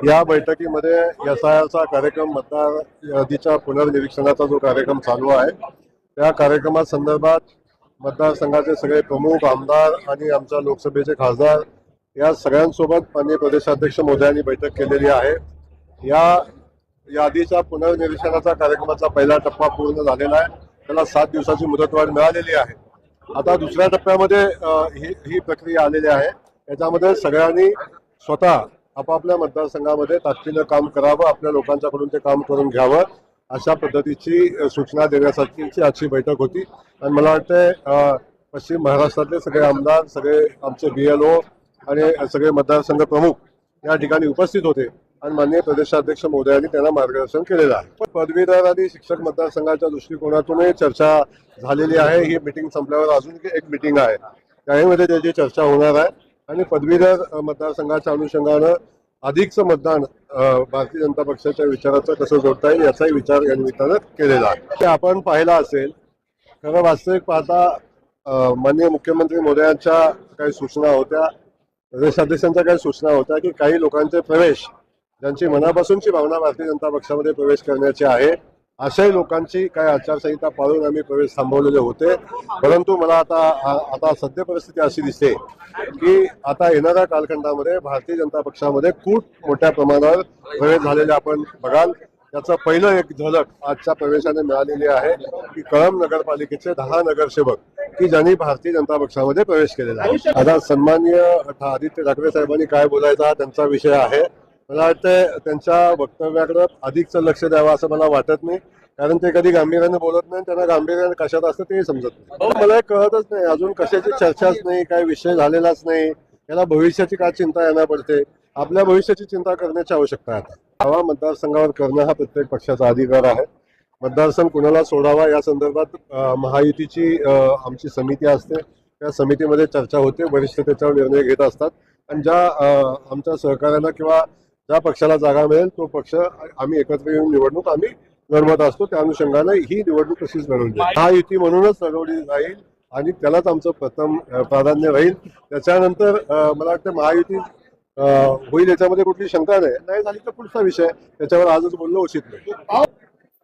या बैठकीमध्ये एसआयआरचा कार्यक्रम मतदार यादीच्या पुनर्निरीक्षणाचा जो कार्यक्रम चालू आहे त्या कार्यक्रमासंदर्भात मतदारसंघाचे सगळे प्रमुख आमदार आणि आमच्या लोकसभेचे खासदार या सगळ्यांसोबत माननीय प्रदेशाध्यक्ष महोदयांनी बैठक केलेली आहे। या यादीच्या पुनर्निरीक्षणाचा कार्यक्रमाचा पहिला टप्पा पूर्ण झालेला आहे, त्याला 7 दिवसाची मुदतवाढ मिळालेली आहे। आता दुसऱ्या टप्प्यामध्ये ही प्रक्रिया आलेली आहे। याच्यामध्ये सगळ्यांनी स्वतः आपापल्या मतदारसंघामध्ये ताकदीनं काम करावं, आपल्या लोकांच्याकडून ते काम करून घ्यावं, अशा पद्धतीची सूचना देण्यासाठीची आजची बैठक होती। आणि मला वाटतं पश्चिम महाराष्ट्रातले सगळे आमदार, सगळे आमचे BLO आणि सगळे मतदारसंघ प्रमुख या ठिकाणी उपस्थित होते आणि माननीय प्रदेशाध्यक्ष महोदयांनी त्यांना मार्गदर्शन केलेलं आहे। पदवीधर आणि शिक्षक मतदारसंघाच्या दृष्टिकोनातूनही चर्चा झालेली आहे। ही मीटिंग संपल्यावर अजून एक मीटिंग आहे, त्यामध्ये त्याची चर्चा होणार आहे आणि पदवीधर मतदारसंघाच्या अनुषंगानं अधिकचं मतदान भारतीय जनता पक्षाच्या विचाराचं कसं जोडता येईल याचाही विचार या निमित्तानं केलेला आहे। आपण पाहिला असेल, खरं वास्तविक पाहता माननीय मुख्यमंत्री महोदयांच्या काही सूचना होत्या, प्रदेशाध्यक्षांच्या काही सूचना होत्या की काही लोकांचे प्रवेश, ज्यांची मनापासूनची भावना भारतीय जनता पक्षामध्ये प्रवेश करण्याची आहे, अशाही लोकांची काही आचारसंहिता पाळून आम्ही प्रवेश थांबवलेले होते। परंतु मला आता सध्या परिस्थिती अशी दिसते की आता येणाऱ्या कालखंडामध्ये भारतीय जनता पक्षामध्ये खूप मोठ्या प्रमाणावर प्रवेश झालेले आपण बघाल। याचं पहिलं एक झलक आजच्या प्रवेशाने मिळालेली आहे की कळंब नगरपालिकेचे 10 नगरसेवक की ज्यांनी भारतीय जनता पक्षामध्ये प्रवेश केलेला आहे। आता सन्माननीय आदित्य ठाकरे साहेबांनी काय बोलायचा हा त्यांचा विषय आहे। मला वाटतं त्यांच्या वक्तव्याकडे अधिकचं लक्ष द्यावं असं मला वाटत नाही, कारण ते कधी गांभीर्याने बोलत नाही, त्यांना गांभीर्याने कशात असतं ते समजत नाही। मला कळतच नाही, अजून कशाची चर्चाच नाही, काही विषय झालेलाच नाही, याला भविष्याची काय चिंता यांना पडते। आपल्या भविष्याची चिंता करण्याची आवश्यकता आहे। दावा मतदारसंघावर करणं हा प्रत्येक पक्षाचा अधिकार आहे। मतदारसंघ कुणाला सोडावा या संदर्भात महायुतीची आमची समिती असते, त्या समितीमध्ये चर्चा होते, वरिष्ठ त्याच्यावर निर्णय घेत असतात आणि ज्या आमच्या सहकार्याला किंवा ज्या पक्षाला जागा मिळेल तो पक्ष आम्ही एकत्र येऊन निवडणूक आम्ही लढवत असतो। त्या अनुषंगाने ही निवडणूक तशीच लढवली जाईल, महायुतीमधूनच लढवली जाईल आणि त्यालाच आमचं प्रथम प्राधान्य राहील। त्याच्यानंतर मला वाटतं महायुती होईल याच्यामध्ये कुठली शंका नाही झाली तर पुढचा विषय, त्याच्यावर आजच बोलणं उचित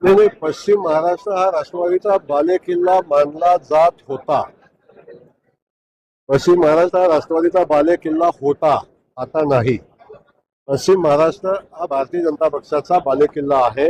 नाही। पश्चिम महाराष्ट्र हा राष्ट्रवादीचा बालेकिल्ला मानला जात होता। पश्चिम महाराष्ट्र हा राष्ट्रवादीचा बालेकिल्ला होता, आता नाही। पश्चिम महाराष्ट्र हा भारतीय जनता पक्षाचा बालेकिल्ला आहे।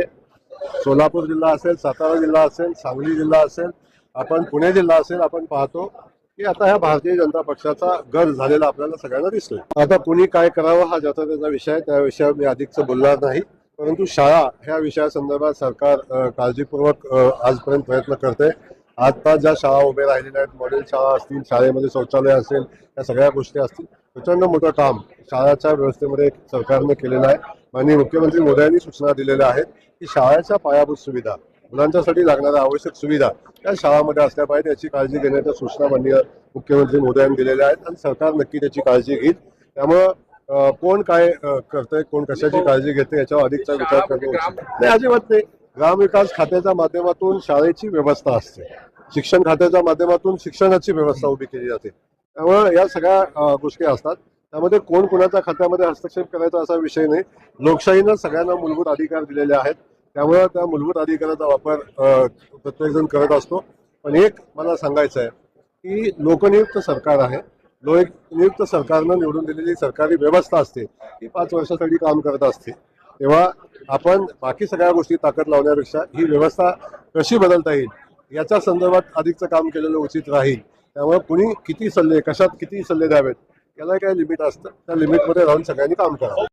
सोलापूर जिल्हा असेल, सातारा जिल्हा असेल, सांगली जिल्हा असेल, आपण पुणे जिल्हा असेल, आपण पाहतो की आता ह्या भारतीय जनता पक्षाचा गड झालेला आपल्याला सगळ्यांना दिसतोय। आता कुणी काय करावं हा ज्याचा त्याचा विषय आहे, त्या विषयावर मी अधिकचं बोलणार नाही। परंतु शाळा ह्या विषयासंदर्भात सरकार काळजीपूर्वक आजपर्यंत प्रयत्न करते। आता ज्या शाळा उभे राहिलेल्या आहेत, मॉडेल शाळा असतील, शाळेमध्ये शौचालय असेल, या सगळ्या गोष्टी असतील, प्रचंड मोठं काम शाळाच्या व्यवस्थेमध्ये सरकारने केलेलं आहे। माननीय मुख्यमंत्री महोदयांनी सूचना दिलेल्या आहेत की शाळेच्या पायाभूत सुविधा, मुलांच्यासाठी लागणाऱ्या आवश्यक सुविधा त्या शाळांमध्ये असल्या पाहिजे, याची काळजी घेण्याच्या सूचना माननीय मुख्यमंत्री महोदयांनी दिलेल्या आहेत आणि सरकार नक्की त्याची काळजी घेईल। त्यामुळं कोण काय करतंय, कोण कशाची काळजी घेते याच्यावर अधिकचा विचार करणं उचित नाही, अजिबात नाही। ग्रामविकास खात्याच्या माध्यमातून शाळेची व्यवस्था असते, शिक्षण खात्याच्या माध्यमातून शिक्षणाची व्यवस्था उभी केली जाते। त्यामुळे या सगळ्या गोष्टी असतात, त्यामध्ये कोण कोणाच्या खात्यामध्ये हस्तक्षेप करायचा असा विषय नाही। लोकशाहीनं सगळ्यांना मूलभूत अधिकार दिलेले आहेत, त्यामुळे त्या मूलभूत अधिकाराचा वापर प्रत्येकजण करत असतो। पण एक मला सांगायचं आहे की लोकनियुक्त सरकार आहे, लोकनियुक्त सरकारनं निवडून दिलेली सरकारी व्यवस्था असते ती 5 वर्षासाठी काम करत असते। तेव्हा आपण बाकी सगळ्या गोष्टी ताकद लावण्यापेक्षा ही व्यवस्था कशी बदलता येईल याच्या संदर्भात अधिकचं काम केलेलं उचित राहील। त्यामुळे कुणी किती सल्ले, कशात किती सल्ले द्यावेत याला काय लिमिट असतं, त्या लिमिटमध्ये राहून सगळ्यांनी काम करावं।